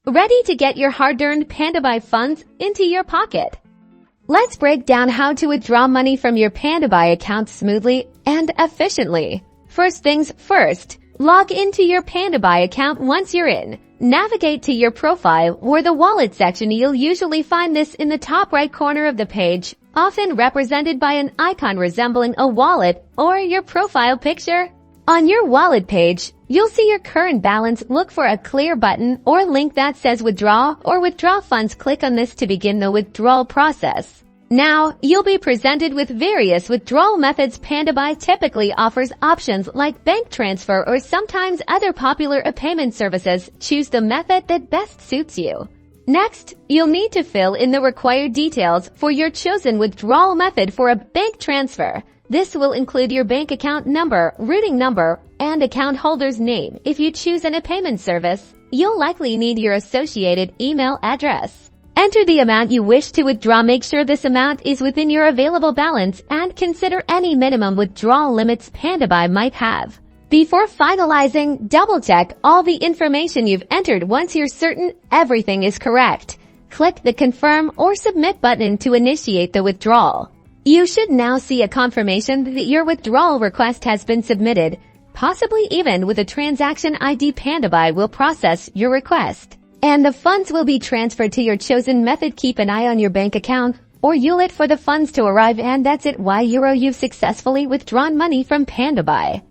Ready to get your hard-earned PandaBuy funds into your pocket? Let's break down how to withdraw money from your PandaBuy account smoothly and efficiently. First things first, log into your PandaBuy account once you're in. Navigate to your profile or the wallet section. You'll usually find this in the top right corner of the page, often represented by an icon resembling a wallet or your profile picture. On your wallet page, you'll see your current balance. Look for a clear button or link that says withdraw or withdraw funds. Click on this to begin the withdrawal process. Now, you'll be presented with various withdrawal methods. PandaBuy typically offers options like bank transfer or sometimes other popular payment services. Choose the method that best suits you. Next, you'll need to fill in the required details for your chosen withdrawal method. For a bank transfer, this will include your bank account number, routing number, and account holder's name. If you choose a payment service, you'll likely need your associated email address. Enter the amount you wish to withdraw. Make sure this amount is within your available balance and consider any minimum withdrawal limits PandaBuy might have. Before finalizing, double-check all the information you've entered. Once you're certain everything is correct, click the Confirm or Submit button to initiate the withdrawal. You should now see a confirmation that your withdrawal request has been submitted, possibly even with a transaction ID. PandaBuy will process your request, and the funds will be transferred to your chosen method. Keep an eye on your bank account or wallet for the funds to arrive. And that's it. You've successfully withdrawn money from PandaBuy.